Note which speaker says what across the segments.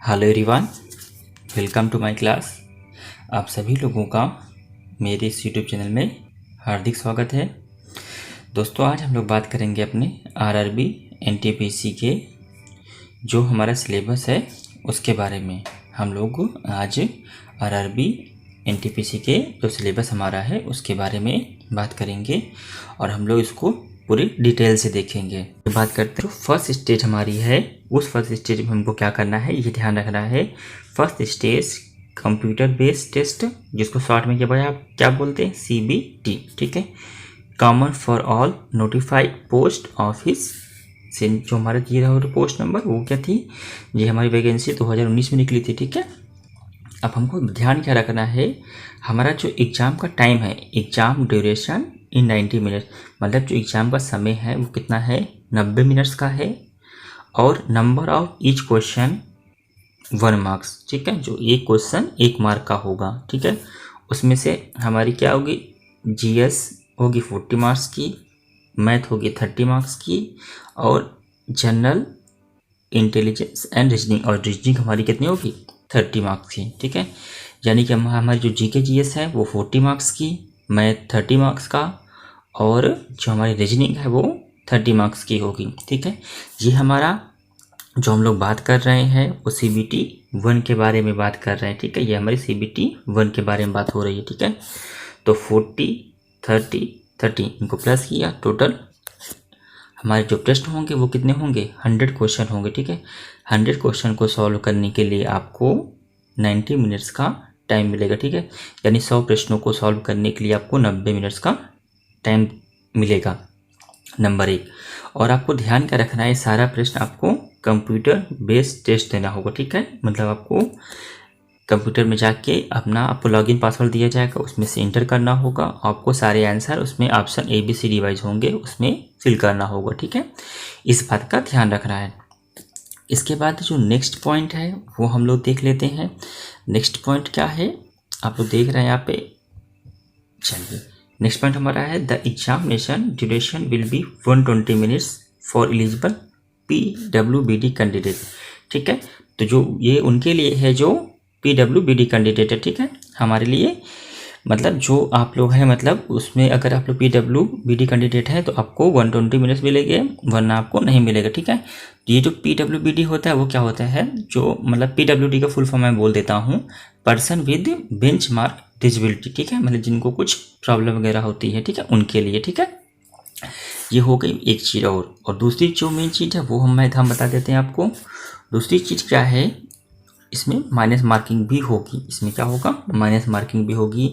Speaker 1: Hello everyone, welcome to my class. आप सभी लोगों का मेरे इस यूट्यूब चैनल में हार्दिक स्वागत है। दोस्तों, आज हम लोग बात करेंगे अपने आरआरबी एनटीपीसी के जो हमारा सिलेबस है उसके बारे में। हम लोग आज आरआरबी एनटीपीसी के जो सिलेबस हमारा है उसके बारे में बात करेंगे और हम लोग इसको पूरी डिटेल से देखेंगे। बात करते हैं, फर्स्ट स्टेज हमारी है, उस फर्स्ट स्टेज में हमको क्या करना है ये ध्यान रखना है। First stage computer based test, जिसको शॉर्ट में क्या बोलते हैं, CBT। ठीक है, common for all notified post office से जो हमारा दिया रहा पोस्ट नंबर वो क्या थी, ये हमारी वैकेंसी 2019 में निकली थी। ठीक है, अब हमको ध्यान क्या रखना है, हमारा जो एग्ज़ाम का टाइम है, एग्ज़ाम ड्यूरेशन इन 90 मिनट, मतलब जो एग्ज़ाम का समय है वो कितना है, 90 मिनट्स का है। और number of each question 1 marks. ठीक है, जो एक क्वेश्चन 1 मार्क का होगा। ठीक है, उसमें से हमारी क्या होगी, GS होगी 40 मार्क्स की, मैथ होगी 30 मार्क्स की, और जनरल इंटेलिजेंस एंड रीजनिंग, और रीजनिंग हमारी कितनी होगी, 30 मार्क्स की। ठीक है, यानी कि हमारी जो GK GS है वो 40 मार्क्स की, मैथ 30 मार्क्स का, और जो हमारी रीजनिंग है वो 30 मार्क्स की होगी। ठीक है, ये हमारा जो हम लोग बात कर रहे हैं वो CBT 1 के बारे में बात कर रहे हैं। ठीक है, ये हमारी CBT 1 के बारे में बात हो रही है। ठीक है, तो 40 30 30 इनको प्लस किया, टोटल हमारे जो टेस्ट होंगे वो कितने होंगे, 100 क्वेश्चन होंगे। ठीक है, 100 क्वेश्चन को सॉल्व करने के लिए आपको 90 मिनट्स का टाइम मिलेगा। ठीक है, यानी 100 प्रश्नों को सॉल्व करने के लिए आपको 90 मिनट्स का टाइम मिलेगा, नंबर 1। और आपको ध्यान क्या रखना है, सारा प्रश्न आपको कंप्यूटर बेस्ड टेस्ट देना होगा। ठीक है, मतलब आपको कंप्यूटर में जाके आपको लॉगिन पासवर्ड दिया जाएगा, उसमें से इंटर करना होगा, आपको सारे आंसर उसमें ऑप्शन ABCD वाइज होंगे, उसमें फिल करना होगा। ठीक है, इस बात का ध्यान रखना है। इसके बाद जो नेक्स्ट पॉइंट है वो हम लोग देख लेते हैं। नेक्स्ट पॉइंट क्या है, आप लोग देख रहे हैं यहाँ पे। चलिए, नेक्स्ट पॉइंट हमारा है, the examination duration will be 120 minutes for eligible PWBD candidate. ठीक है, तो जो ये उनके लिए है जो PWBD कैंडिडेट है। ठीक है, हमारे लिए मतलब जो आप लोग हैं, मतलब उसमें अगर आप लोग PWBD कैंडिडेट है तो आपको 120 मिनट्स मिलेंगे, वरना आपको नहीं मिलेगा। ठीक है, तो ये जो PWBD होता है वो क्या होता है, जो मतलब PWD का फुल फॉर्म मैं बोल देता हूँ, पर्सन विद बेंचमार्क डिसेबिलिटी। ठीक है, मतलब जिनको कुछ प्रॉब्लम वगैरह होती है। ठीक है, उनके लिए। ठीक है, ये हो गई एक चीज़। और दूसरी जो मेन चीज़ है वो हम बता देते हैं आपको। दूसरी चीज़ क्या है, इसमें माइनस मार्किंग भी होगी। इसमें क्या होगा, माइनस मार्किंग भी होगी।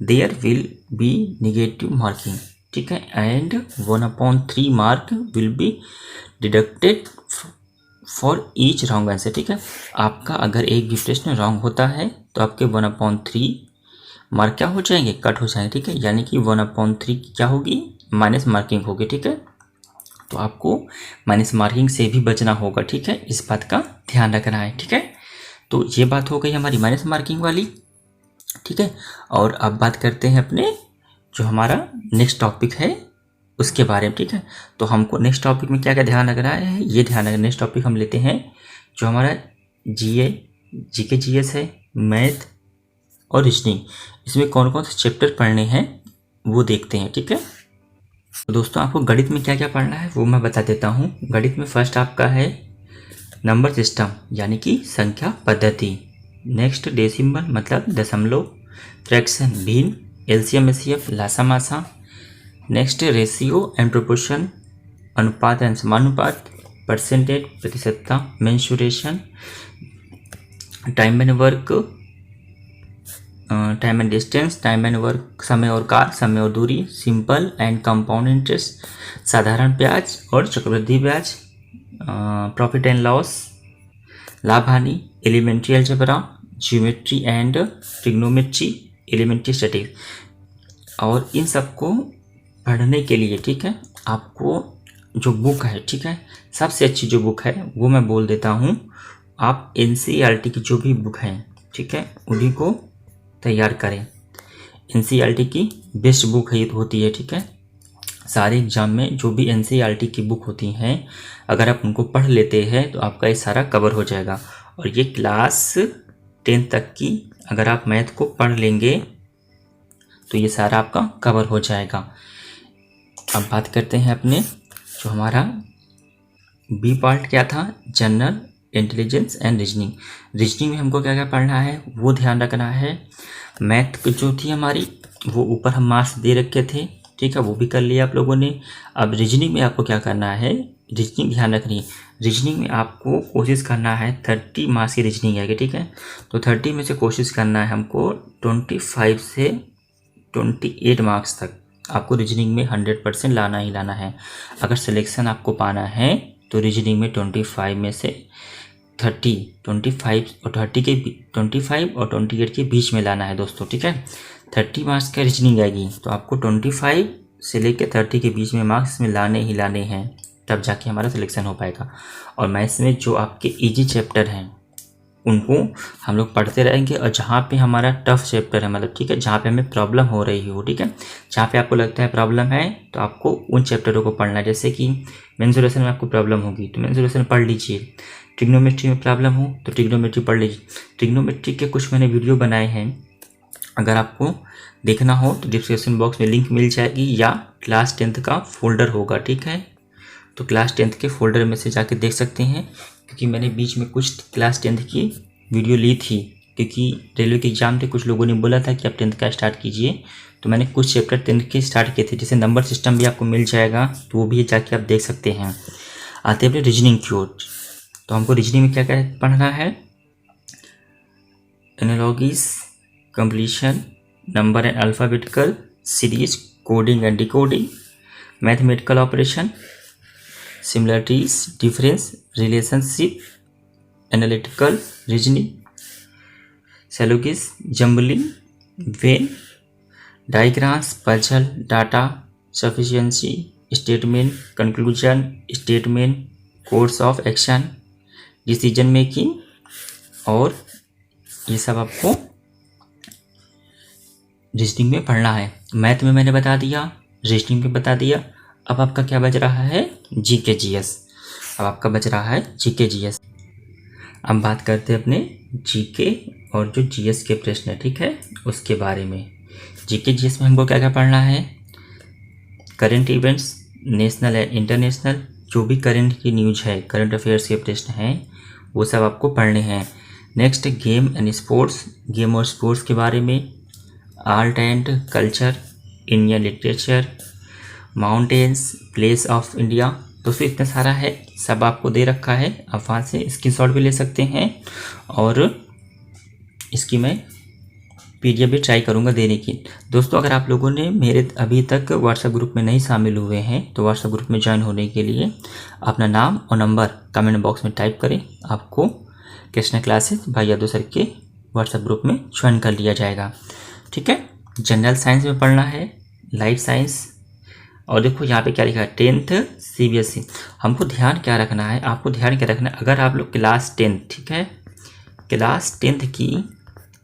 Speaker 1: There will be negative marking. ठीक है, and 1/3 mark will be deducted for each wrong answer. ठीक है, आपका अगर एक भी प्रश्न रॉन्ग होता है तो आपके 1/3 मार्क क्या हो जाएंगे, कट हो जाएंगे। ठीक है, यानी कि 1/3 की क्या होगी, माइनस मार्किंग होगी। ठीक है, तो आपको माइनस मार्किंग से भी बचना होगा। ठीक है, इस बात का ध्यान रखना है। ठीक है, तो ये बात हो गई हमारी माइनस मार्किंग वाली। ठीक है, और अब बात करते हैं अपने जो हमारा नेक्स्ट टॉपिक है उसके बारे में। ठीक है, तो हमको नेक्स्ट टॉपिक में क्या क्या ध्यान रखना है, ये ध्यान रखना। नेक्स्ट टॉपिक हम लेते हैं जो हमारा GK GS है, मैथ और रीजनिंग। इसमें कौन कौन से चैप्टर पढ़ने हैं वो देखते हैं। ठीक है, तो दोस्तों आपको गणित में क्या क्या पढ़ना है वो मैं बता देता हूँ। गणित में फर्स्ट आपका है नंबर सिस्टम, यानी कि संख्या पद्धति। नेक्स्ट डेसिमल मतलब दशमलव, फ्रैक्शन भिन्न, LCM SCF लासा मासा। नेक्स्ट रेशियो एंड प्रोपोर्शन, अनुपात एंड समानुपात, परसेंटेज प्रतिशतता, mensuration, time and work, time and distance, time and work, समय और कार्य, समय और दूरी, सिंपल एंड कंपाउंड इंटरेस्ट, साधारण ब्याज और चक्रवृद्धि ब्याज, प्रॉफिट एंड लॉस, लाभ हानि, elementary algebra, geometry and trigonometry, elementary statics. और इन सबको पढ़ने के लिए, ठीक है, आपको जो बुक है, ठीक है, सबसे अच्छी जो बुक है वो मैं बोल देता हूँ, आप NCERT की जो भी बुक है, ठीक है, उन्हीं को तैयार करें। NCERT की बेस्ट बुक है होती है। ठीक है, सारे एग्जाम में जो भी NCERT की बुक होती हैं, अगर आप उनको पढ़ लेते हैं तो आपका ये सारा कवर हो जाएगा। और ये क्लास 10 तक की अगर आप मैथ को पढ़ लेंगे तो ये सारा आपका कवर हो जाएगा। अब बात करते हैं अपने जो हमारा बी पार्ट क्या था, general intelligence and reasoning. Reasoning में हमको क्या क्या पढ़ना है वो ध्यान रखना है। मैथ जो थी हमारी वो ऊपर हम मार्क्स दे रखे थे, ठीक है, वो भी कर लिया आप लोगों ने। अब रीजनिंग में आपको क्या करना है, रीजनिंग ध्यान रखनी है। रीजनिंग में आपको कोशिश करना है 30 मार्क्स की रीजनिंग आएगी, ठीक है। तो 30 में से कोशिश करना है हमको 25 से 28 मार्क्स तक आपको रीजनिंग में 100% लाना ही लाना है। अगर सिलेक्शन आपको पाना है तो रीजनिंग में 25 में से 25 और 28 के बीच में लाना है दोस्तों, ठीक है। 30 मार्क्स का रीजनिंग आएगी तो आपको 25 से लेकर 30 के बीच में मार्क्स में लाने ही लाने हैं, तब जाके हमारा सिलेक्शन हो पाएगा। और मैथ्स में जो आपके इजी चैप्टर हैं उनको हम लोग पढ़ते रहेंगे, और जहाँ पे हमारा टफ चैप्टर है, मतलब ठीक है, जहाँ पे हमें प्रॉब्लम हो रही हो, ठीक है, जहाँ पे आपको लगता है प्रॉब्लम है तो आपको उन चैप्टरों को पढ़ना है। जैसे कि मेंसुरेशन में आपको प्रॉब्लम होगी तो मेंसुरेशन पढ़ लीजिए। ट्रिग्नोमेट्री में प्रॉब्लम हो तो ट्रिग्नोमेट्री पढ़ लीजिए। ट्रिग्नोमेट्री के कुछ मैंने वीडियो बनाए हैं, अगर आपको देखना हो तो डिस्क्रिप्शन बॉक्स में लिंक मिल जाएगी, या क्लास 10 का फोल्डर होगा, ठीक है। तो क्लास 10 के फोल्डर में से जाके देख सकते हैं, क्योंकि मैंने बीच में कुछ क्लास 10 की वीडियो ली थी, क्योंकि रेलवे के एग्ज़ाम थे, कुछ लोगों ने बोला था कि आप 10 का स्टार्ट कीजिए, तो मैंने कुछ चैप्टर 10 के स्टार्ट किए थे। जैसे नंबर सिस्टम भी आपको मिल जाएगा, तो वो भी जाके आप देख सकते हैं। आते हैं अपने रीजनिंग की ओर। तो हमको रीजनिंग में क्या क्या पढ़ना है, analogies, completion, number and alphabetical series, coding and decoding, mathematical operation, similarities, difference, relationship, analytical reasoning, syllogism, jumbling, Venn, diagrams, puzzle, data, sufficiency, statement, conclusion, statement, course of action, decision making, और ये सब आपको reasoning में पढ़ना है। Math में मैंने बता दिया, रीजनिंग में बता दिया। अब आपका क्या बच रहा है, जीके जीएस। अब आपका बच रहा है जीके जीएस। अब बात करते हैं अपने जीके और जो जीएस के प्रश्न है, ठीक है, उसके बारे में। जीके जीएस में हमको क्या क्या पढ़ना है, current events, national and international, जो भी करंट की न्यूज है, करंट अफेयर्स के प्रश्न हैं, वो सब आपको पढ़ने हैं। Next game and sports, game और स्पोर्ट्स के बारे में, art and culture, Indian literature, mountains, place of India. दोस्तों इतना सारा है, सब आपको दे रखा है, आप वहाँ से स्क्रीनशॉट भी ले सकते हैं, और इसकी मैं पीडीएफ भी ट्राई करूँगा देने की। दोस्तों अगर आप लोगों ने मेरे अभी तक व्हाट्सएप ग्रुप में नहीं शामिल हुए हैं तो व्हाट्सएप ग्रुप में ज्वाइन होने के लिए अपना नाम और नंबर कमेंट बॉक्स में टाइप करें, आपको कृष्णा क्लासेस भाई यादव सर के व्हाट्सएप ग्रुप में ज्वाइन कर लिया जाएगा, ठीक है। जनरल साइंस में पढ़ना है, लाइफ साइंस, और देखो यहाँ पे क्या लिखा है, 10th सीबीएसई। हमको ध्यान क्या रखना है, आपको ध्यान क्या रखना है, अगर आप लोग क्लास 10, ठीक है, क्लास 10 की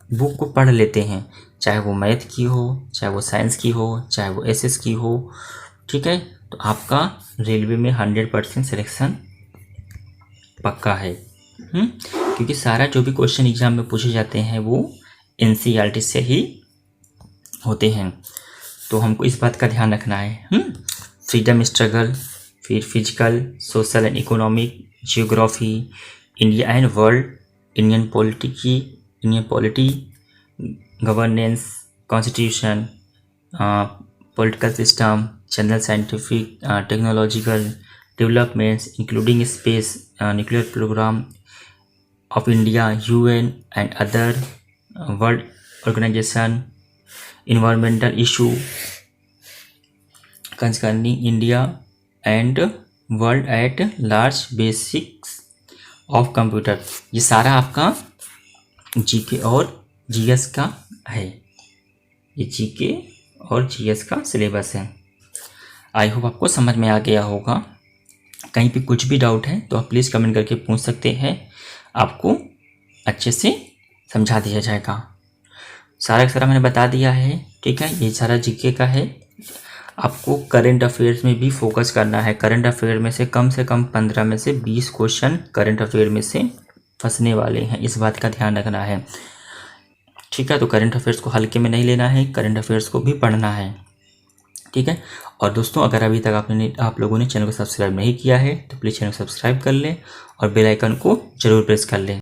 Speaker 1: बुक को पढ़ लेते हैं, चाहे वो मैथ की हो, चाहे वो साइंस की हो, चाहे वो एसएस की हो, ठीक है, तो आपका रेलवे में 100% सिलेक्शन पक्का है। क्योंकि सारा जो भी क्वेश्चन एग्जाम में पूछे जाते हैं वो एनसीईआरटी से ही होते हैं, तो हमको इस बात का ध्यान रखना है। फ्रीडम स्ट्रगल, फिर physical, social and economic, geography, India and world, Indian polity, governance, constitution, political system, general scientific, technological developments including space, nuclear program of India, UN and other world organization, environmental issue concerning India and world at large, basics of computer। ये सारा आपका GK और GS का है, ये GK और GS का syllabus है। आई होप आपको समझ में आ गया होगा। कहीं पे कुछ भी डाउट है तो आप प्लीज़ कमेंट करके पूछ सकते हैं, आपको अच्छे से समझा दिया जाएगा। सारा का सारा मैंने बता दिया है, ठीक है, ये सारा जीके का है। आपको करंट अफेयर्स में भी फोकस करना है। करंट अफेयर में से कम 15 में से 20 क्वेश्चन करंट अफेयर में से फंसने वाले हैं, इस बात का ध्यान रखना है। ठीक है, तो करंट अफेयर्स को हल्के में नहीं लेना है, करंट अफेयर्स को भी पढ़ना है। ठीक है। और दोस्तों, अगर अभी तक आप लोगों ने चैनल को सब्सक्राइब नहीं किया है तो प्लीज़ चैनल को सब्सक्राइब कर लें और बेल आइकन को जरूर प्रेस कर लें।